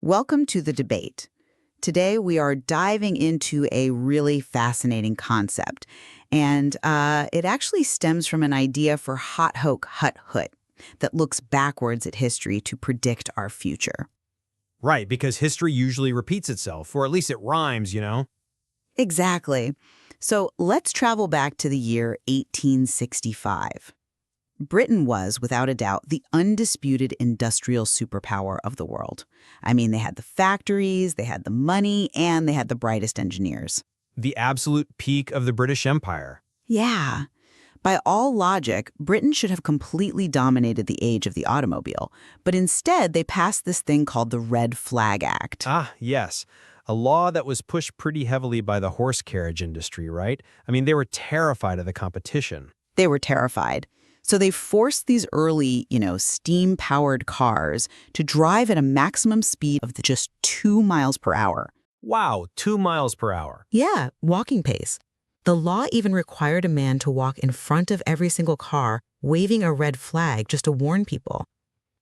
Welcome to the debate. Today we are diving into a really fascinating concept, and it actually stems from an idea for hot hoke hut hut that looks backwards at history to predict our future. Right, because history usually repeats itself, or at least it rhymes, you know? Exactly. So let's travel back to the year 1865. Britain was, without a doubt, the undisputed industrial superpower of the world. I mean, they had the factories, they had the money, and they had the brightest engineers. The absolute peak of the British Empire. Yeah. By all logic, Britain should have completely dominated the age of the automobile, but instead they passed this thing called the Red Flag Act. Ah, yes. A law that was pushed pretty heavily by the horse carriage industry, right? I mean, they were terrified of the competition. They were terrified. So they forced these early, steam-powered cars to drive at a maximum speed of just 2 miles per hour. Wow, 2 miles per hour. Yeah, walking pace. The law even required a man to walk in front of every single car, waving a red flag just to warn people.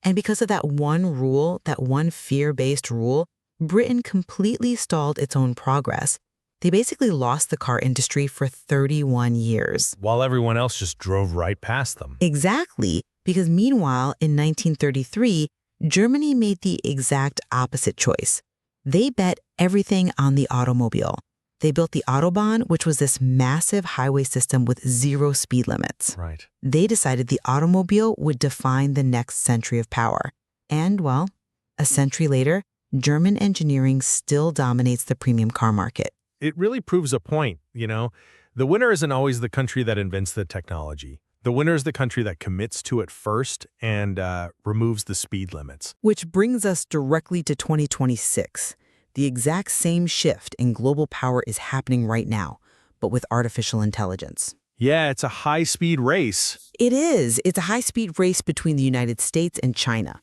And because of that one rule, that one fear-based rule, Britain completely stalled its own progress. They basically lost the car industry for 31 years. While everyone else just drove right past them. Exactly, because meanwhile, in 1933, Germany made the exact opposite choice. They bet everything on the automobile. They built the Autobahn, which was this massive highway system with 0 speed limits. Right. They decided the automobile would define the next century of power. And, well, a century later, German engineering still dominates the premium car market. It really proves a point, you know? The winner isn't always the country that invents the technology. The winner is the country that commits to it first and removes the speed limits. Which brings us directly to 2026. The exact same shift in global power is happening right now, but with artificial intelligence. Yeah, it's a high-speed race. It is. It's a high-speed race between the United States and China.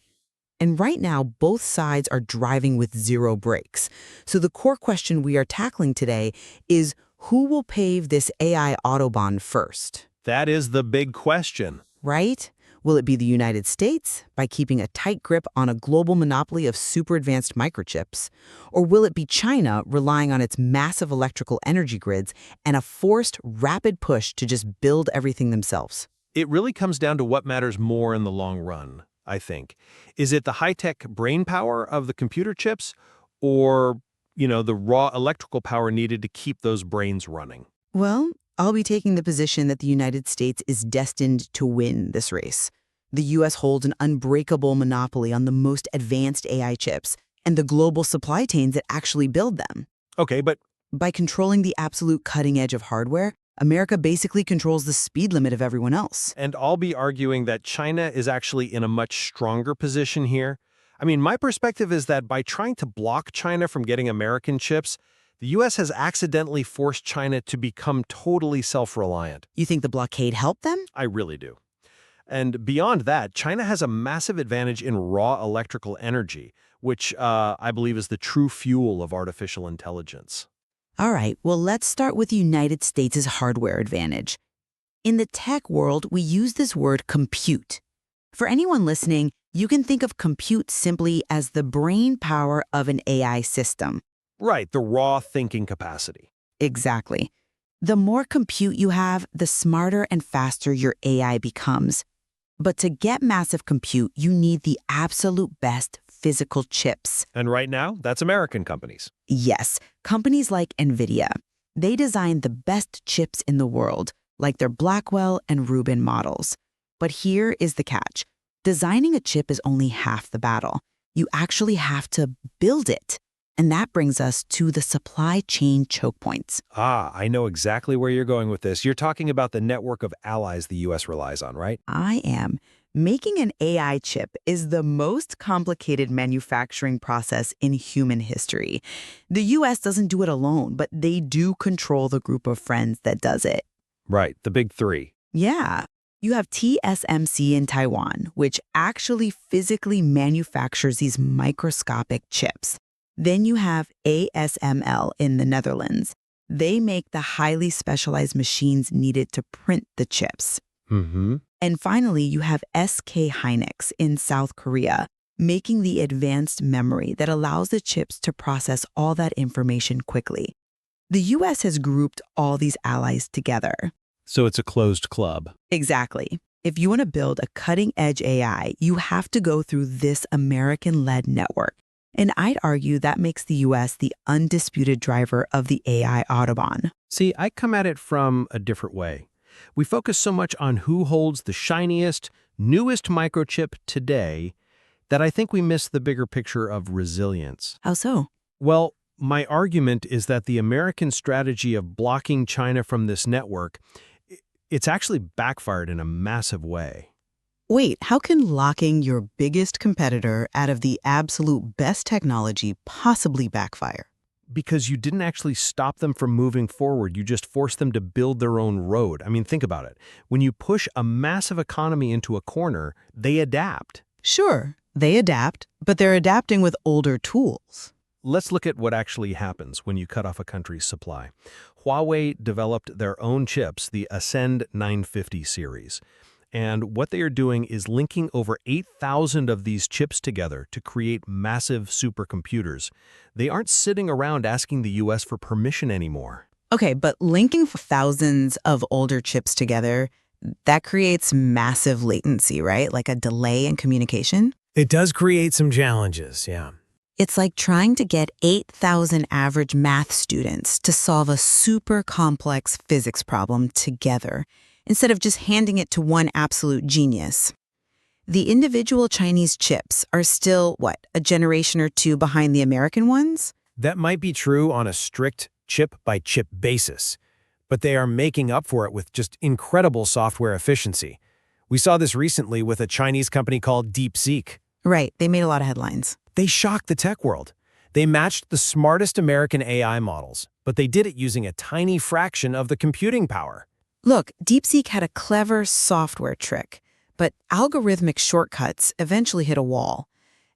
And right now, both sides are driving with 0 brakes. So the core question we are tackling today is who will pave this AI Autobahn first? That is the big question. Right? Will it be the United States by keeping a tight grip on a global monopoly of super advanced microchips? Or will it be China relying on its massive electrical energy grids and a forced, rapid push to just build everything themselves? It really comes down to what matters more in the long run, I think. Is it the high-tech brain power of the computer chips or, the raw electrical power needed to keep those brains running? Well, I'll be taking the position that the United States is destined to win this race. The U.S. holds an unbreakable monopoly on the most advanced AI chips and the global supply chains that actually build them. Okay, but By controlling the absolute cutting edge of hardware, America basically controls the speed limit of everyone else. and I'll be arguing that China is actually in a much stronger position here. I mean, my perspective is that by trying to block China from getting American chips, the U.S. has accidentally forced China to become totally self-reliant. You think the blockade helped them? I really do. And beyond that, China has a massive advantage in raw electrical energy, which I believe is the true fuel of artificial intelligence. All right, well, let's start with the United States' hardware advantage. In the tech world, we use this word compute. For anyone listening, you can think of compute simply as the brain power of an AI system. Right, the raw thinking capacity. Exactly. The more compute you have, the smarter and faster your AI becomes. But to get massive compute, you need the absolute best physical chips. And right now, that's American companies. Yes, companies like NVIDIA. They design the best chips in the world, like their Blackwell and Rubin models. But here is the catch. Designing a chip is only half the battle. You actually have to build it. And that brings us to the supply chain choke points. Ah, I know exactly where you're going with this. You're talking about the network of allies the U.S. relies on, right? I am. Making an AI chip is the most complicated manufacturing process in human history. The U.S. doesn't do it alone, but they do control the group of friends that does it. Right, the big three. Yeah. You have TSMC in Taiwan, which actually physically manufactures these microscopic chips. Then you have ASML in the Netherlands. They make the highly specialized machines needed to print the chips. Mm-hmm. And finally, you have SK Hynix in South Korea. making the advanced memory that allows the chips to process all that information quickly. The US has grouped all these allies together. So it's a closed club. Exactly. If you want to build a cutting-edge AI, you have to go through this American-led network. And I'd argue that makes the US the undisputed driver of the AI Autobahn. See, I come at it from a different way. We focus so much on who holds the shiniest, newest microchip today that I think we miss the bigger picture of resilience. How so? Well, my argument is that the American strategy of blocking China from this network, it's actually backfired in a massive way. Wait, how can locking your biggest competitor out of the absolute best technology possibly backfire? Because you didn't actually stop them from moving forward, you just forced them to build their own road. I mean, think about it. When you push a massive economy into a corner, they adapt. Sure, they adapt, but they're adapting with older tools. Let's look at what actually happens when you cut off a country's supply. Huawei developed their own chips, the Ascend 950 series. And what they are doing is linking over 8,000 of these chips together to create massive supercomputers. They aren't sitting around asking the US for permission anymore. Okay, but linking thousands of older chips together, that creates massive latency, right? Like a delay in communication? It does create some challenges, yeah. It's like trying to get 8,000 average math students to solve a super complex physics problem together, instead of just handing it to one absolute genius. The individual Chinese chips are still, a generation or two behind the American ones? That might be true on a strict chip-by-chip basis, but they are making up for it with just incredible software efficiency. We saw this recently with a Chinese company called DeepSeek. Right, they made a lot of headlines. They shocked the tech world. They matched the smartest American AI models, but they did it using a tiny fraction of the computing power. Look, DeepSeek had a clever software trick, but algorithmic shortcuts eventually hit a wall.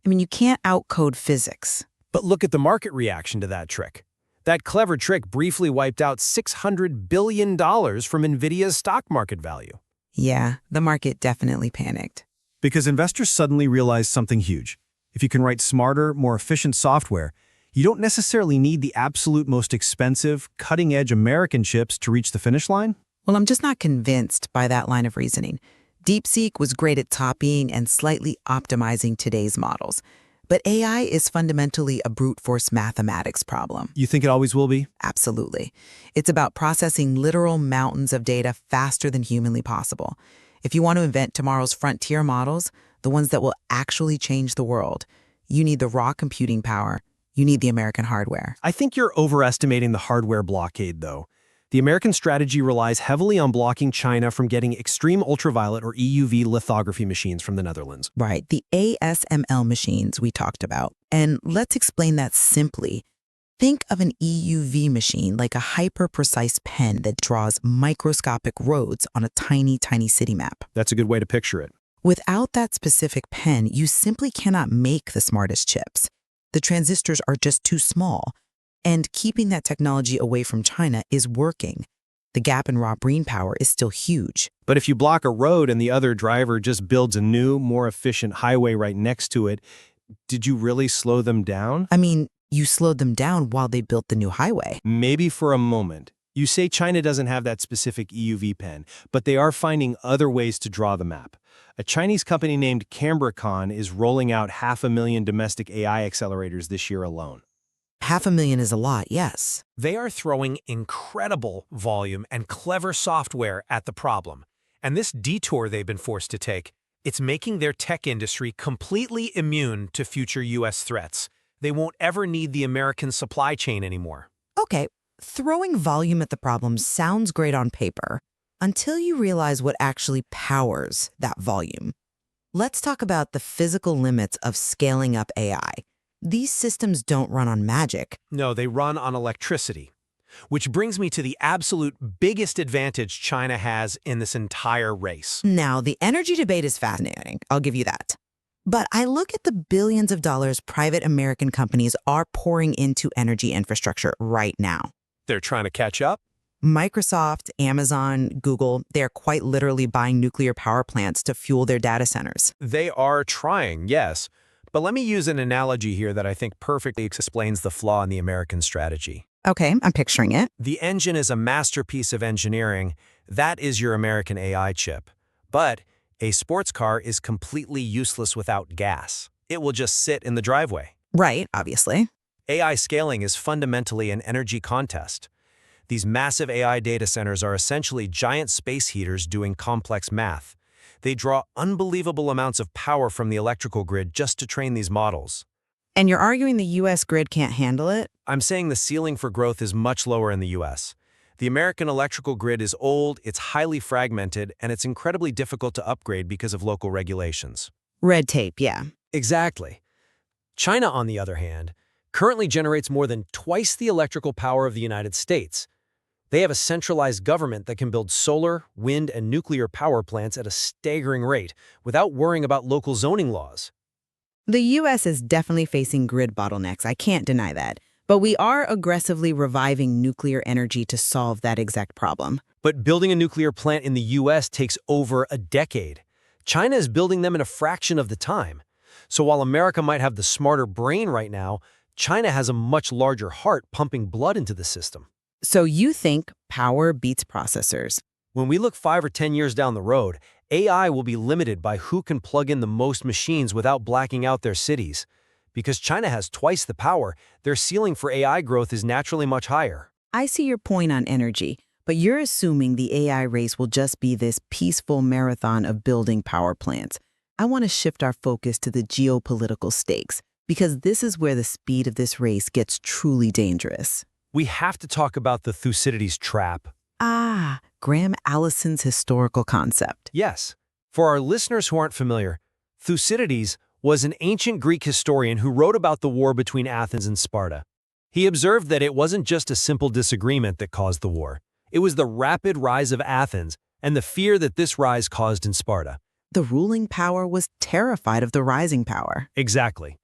I mean, you can't outcode physics. But look at the market reaction to that trick. That clever trick briefly wiped out $600 billion from NVIDIA's stock market value. Yeah, the market definitely panicked. Because investors suddenly realized something huge. If you can write smarter, more efficient software, you don't necessarily need the absolute most expensive, cutting-edge American chips to reach the finish line. Well, I'm just not convinced by that line of reasoning. DeepSeek was great at copying and slightly optimizing today's models. But AI is fundamentally a brute force mathematics problem. You think it always will be? Absolutely. It's about processing literal mountains of data faster than humanly possible. If you want to invent tomorrow's frontier models, the ones that will actually change the world, you need the raw computing power. You need the American hardware. I think you're overestimating the hardware blockade, though. The American strategy relies heavily on blocking China from getting extreme ultraviolet or EUV lithography machines from the Netherlands. Right, the ASML machines we talked about. And let's explain that simply. Think of an EUV machine like a hyper-precise pen that draws microscopic roads on a tiny, tiny city map. That's a good way to picture it. Without that specific pen, you simply cannot make the smartest chips. The transistors are just too small. And keeping that technology away from China is working. The gap in raw brain power is still huge. But if you block a road and the other driver just builds a new, more efficient highway right next to it, did you really slow them down? I mean, you slowed them down while they built the new highway. Maybe for a moment. You say China doesn't have that specific EUV pen, but they are finding other ways to draw the map. A Chinese company named Cambricon is rolling out 500,000 domestic AI accelerators this year alone. 500,000 is a lot, yes. They are throwing incredible volume and clever software at the problem. And this detour they've been forced to take, it's making their tech industry completely immune to future U.S. threats. They won't ever need the American supply chain anymore. Okay, throwing volume at the problem sounds great on paper, until you realize what actually powers that volume. Let's talk about the physical limits of scaling up AI. These systems don't run on magic. No, they run on electricity. Which brings me to the absolute biggest advantage China has in this entire race. Now, the energy debate is fascinating, I'll give you that. But I look at the billions of dollars private American companies are pouring into energy infrastructure right now. They're trying to catch up? Microsoft, Amazon, Google, they're quite literally buying nuclear power plants to fuel their data centers. They are trying, yes. But let me use an analogy here that I think perfectly explains the flaw in the American strategy. Okay, I'm picturing it. The engine is a masterpiece of engineering. That is your American AI chip. But a sports car is completely useless without gas. It will just sit in the driveway. Right, obviously. AI scaling is fundamentally an energy contest. These massive AI data centers are essentially giant space heaters doing complex math. They draw unbelievable amounts of power from the electrical grid just to train these models. And you're arguing the U.S. grid can't handle it? I'm saying the ceiling for growth is much lower in the US. The American electrical grid is old, it's highly fragmented, and it's incredibly difficult to upgrade because of local regulations. Red tape, yeah. Exactly. China, on the other hand, currently generates more than twice the electrical power of the United States. They have a centralized government that can build solar, wind, and nuclear power plants at a staggering rate without worrying about local zoning laws. The U.S. is definitely facing grid bottlenecks, I can't deny that. But we are aggressively reviving nuclear energy to solve that exact problem. But building a nuclear plant in the US takes over a decade. China is building them in a fraction of the time. So while America might have the smarter brain right now, China has a much larger heart pumping blood into the system. So you think power beats processors? When we look 5 or 10 years down the road, AI will be limited by who can plug in the most machines without blacking out their cities. Because China has twice the power, their ceiling for AI growth is naturally much higher. I see your point on energy, but you're assuming the AI race will just be this peaceful marathon of building power plants. I want to shift our focus to the geopolitical stakes, because this is where the speed of this race gets truly dangerous. We have to talk about the Thucydides trap. Ah, Graham Allison's historical concept. Yes. For our listeners who aren't familiar, Thucydides was an ancient Greek historian who wrote about the war between Athens and Sparta. He observed that it wasn't just a simple disagreement that caused the war. It was the rapid rise of Athens and the fear that this rise caused in Sparta. The ruling power was terrified of the rising power. Exactly.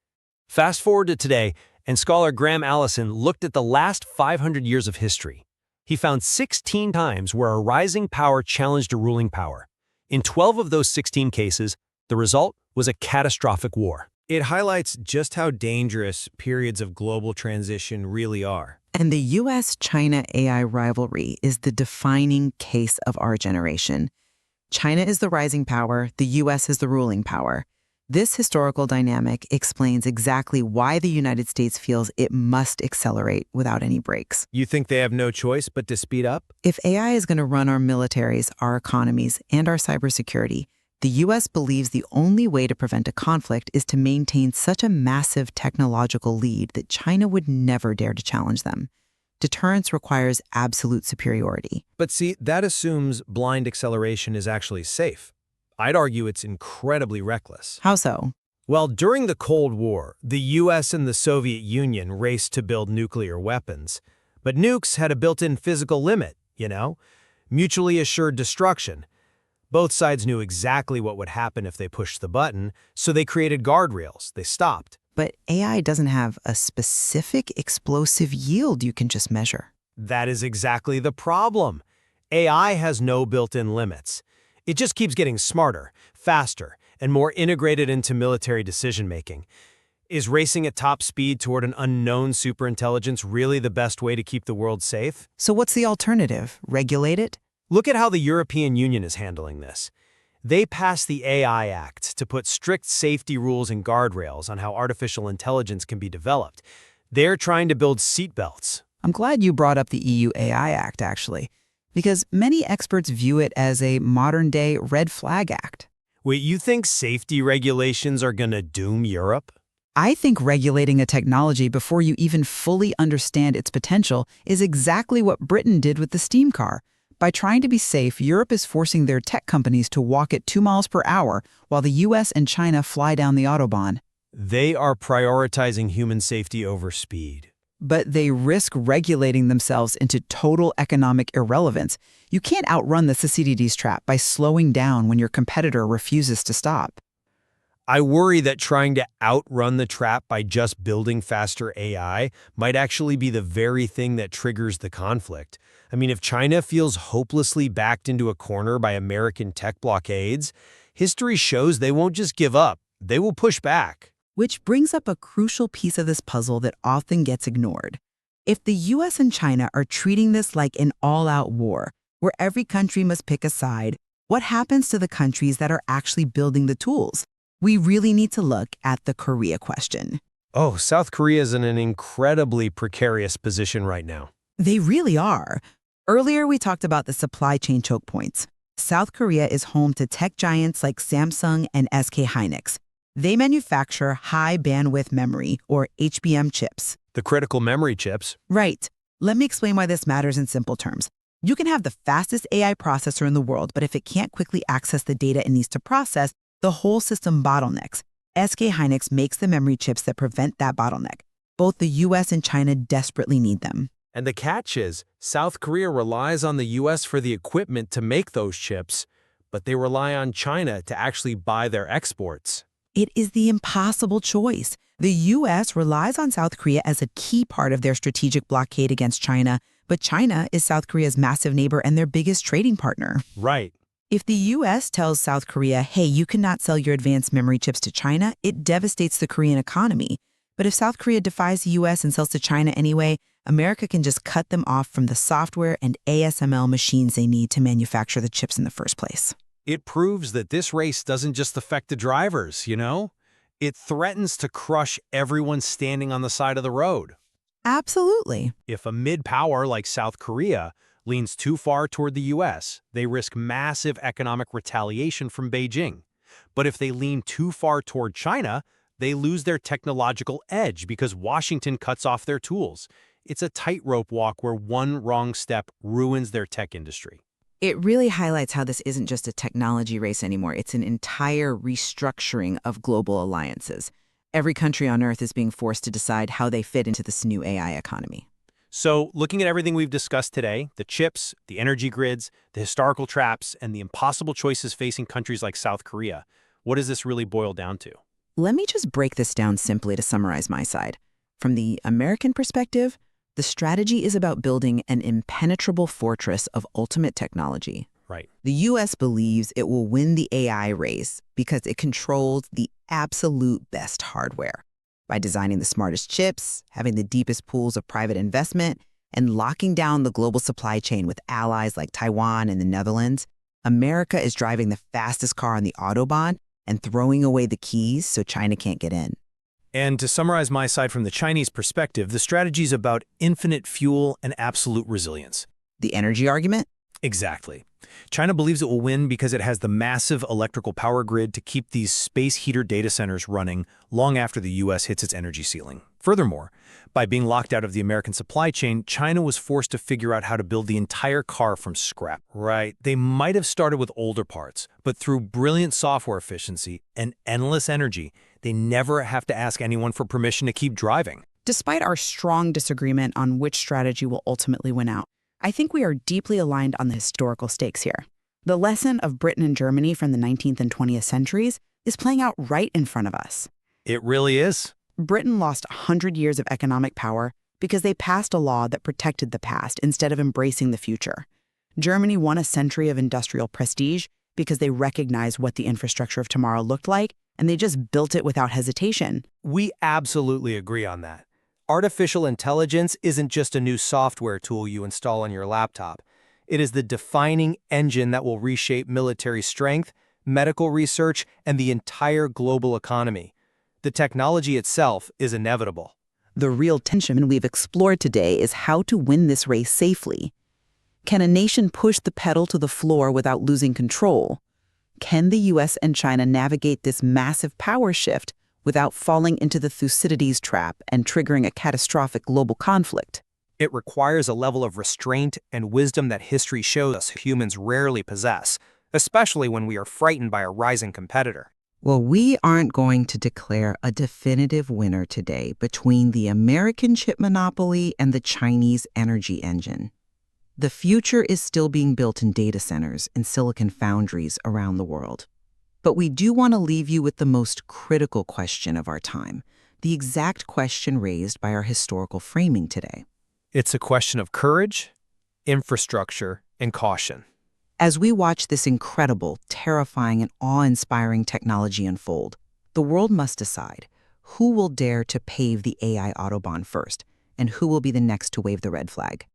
Fast forward to today, and scholar Graham Allison looked at the last 500 years of history. He found 16 times where a rising power challenged a ruling power. In 12 of those 16 cases, the result was a catastrophic war. It highlights just how dangerous periods of global transition really are. And the US-China AI rivalry is the defining case of our generation. China is the rising power, the US is the ruling power. This historical dynamic explains exactly why the United States feels it must accelerate without any brakes. You think they have no choice but to speed up? If AI is going to run our militaries, our economies, and our cybersecurity, the U.S. believes the only way to prevent a conflict is to maintain such a massive technological lead that China would never dare to challenge them. Deterrence requires absolute superiority. But see, that assumes blind acceleration is actually safe. I'd argue it's incredibly reckless. How so? Well, during the Cold War, the US and the Soviet Union raced to build nuclear weapons. But nukes had a built-in physical limit, mutually assured destruction. Both sides knew exactly what would happen if they pushed the button, so they created guardrails. They stopped. But AI doesn't have a specific explosive yield you can just measure. That is exactly the problem. AI has no built-in limits. It just keeps getting smarter, faster, and more integrated into military decision-making. Is racing at top speed toward an unknown superintelligence really the best way to keep the world safe? So what's the alternative? Regulate it? Look at how the European Union is handling this. They passed the AI Act to put strict safety rules and guardrails on how artificial intelligence can be developed. They're trying to build seatbelts. I'm glad you brought up the EU AI Act, actually, because many experts view it as a modern-day red flag act. Wait, you think safety regulations are gonna doom Europe? I think regulating a technology before you even fully understand its potential is exactly what Britain did with the steam car. By trying to be safe, Europe is forcing their tech companies to walk at 2 miles per hour while the US and China fly down the Autobahn. They are prioritizing human safety over speed. But they risk regulating themselves into total economic irrelevance. You can't outrun the Thucydides trap by slowing down when your competitor refuses to stop. I worry that trying to outrun the trap by just building faster AI might actually be the very thing that triggers the conflict. I mean, if China feels hopelessly backed into a corner by American tech blockades, history shows they won't just give up, they will push back. Which brings up a crucial piece of this puzzle that often gets ignored. If the US and China are treating this like an all-out war, where every country must pick a side, what happens to the countries that are actually building the tools? We really need to look at the Korea question. Oh, South Korea is in an incredibly precarious position right now. They really are. Earlier, we talked about the supply chain choke points. South Korea is home to tech giants like Samsung and SK Hynix. They manufacture high-bandwidth memory, or HBM chips. The critical memory chips. Right. Let me explain why this matters in simple terms. You can have the fastest AI processor in the world, but if it can't quickly access the data it needs to process, the whole system bottlenecks. SK Hynix makes the memory chips that prevent that bottleneck. Both the US and China desperately need them. And the catch is, South Korea relies on the US for the equipment to make those chips, but they rely on China to actually buy their exports. It is the impossible choice. The US relies on South Korea as a key part of their strategic blockade against China, but China is South Korea's massive neighbor and their biggest trading partner. Right. If the US tells South Korea, hey, you cannot sell your advanced memory chips to China, it devastates the Korean economy. But if South Korea defies the US and sells to China anyway, America can just cut them off from the software and ASML machines they need to manufacture the chips in the first place. It proves that this race doesn't just affect the drivers, you know? It threatens to crush everyone standing on the side of the road. Absolutely. If a mid-power like South Korea leans too far toward the US, they risk massive economic retaliation from Beijing. But if they lean too far toward China, they lose their technological edge because Washington cuts off their tools. It's a tightrope walk where one wrong step ruins their tech industry. It really highlights how this isn't just a technology race anymore. It's an entire restructuring of global alliances. Every country on Earth is being forced to decide how they fit into this new AI economy. So, looking at everything we've discussed today, the chips, the energy grids, the historical traps, and the impossible choices facing countries like South Korea, what does this really boil down to? Let me just break this down simply to summarize my side. From the American perspective, the strategy is about building an impenetrable fortress of ultimate technology. Right. The US believes it will win the AI race because it controls the absolute best hardware. By designing the smartest chips, having the deepest pools of private investment, and locking down the global supply chain with allies like Taiwan and the Netherlands, America is driving the fastest car on the Autobahn and throwing away the keys so China can't get in. And to summarize my side from the Chinese perspective, the strategy is about infinite fuel and absolute resilience. The energy argument? Exactly. China believes it will win because it has the massive electrical power grid to keep these space heater data centers running long after the US hits its energy ceiling. Furthermore, by being locked out of the American supply chain, China was forced to figure out how to build the entire car from scrap. Right. They might have started with older parts, but through brilliant software efficiency and endless energy, they never have to ask anyone for permission to keep driving. Despite our strong disagreement on which strategy will ultimately win out, I think we are deeply aligned on the historical stakes here. The lesson of Britain and Germany from the 19th and 20th centuries is playing out right in front of us. It really is. Britain lost 100 years of economic power because they passed a law that protected the past instead of embracing the future. Germany won a century of industrial prestige because they recognized what the infrastructure of tomorrow looked like, and they just built it without hesitation. We absolutely agree on that. Artificial intelligence isn't just a new software tool you install on your laptop. It is the defining engine that will reshape military strength, medical research, and the entire global economy. The technology itself is inevitable. The real tension we've explored today is how to win this race safely. Can a nation push the pedal to the floor without losing control? Can the US and China navigate this massive power shift without falling into the Thucydides trap and triggering a catastrophic global conflict? It requires a level of restraint and wisdom that history shows us humans rarely possess, especially when we are frightened by a rising competitor. Well, we aren't going to declare a definitive winner today between the American chip monopoly and the Chinese energy engine. The future is still being built in data centers and silicon foundries around the world. But we do want to leave you with the most critical question of our time, the exact question raised by our historical framing today. It's a question of courage, infrastructure, and caution. As we watch this incredible, terrifying, and awe-inspiring technology unfold, the world must decide, who will dare to pave the AI Autobahn first, and who will be the next to wave the red flag?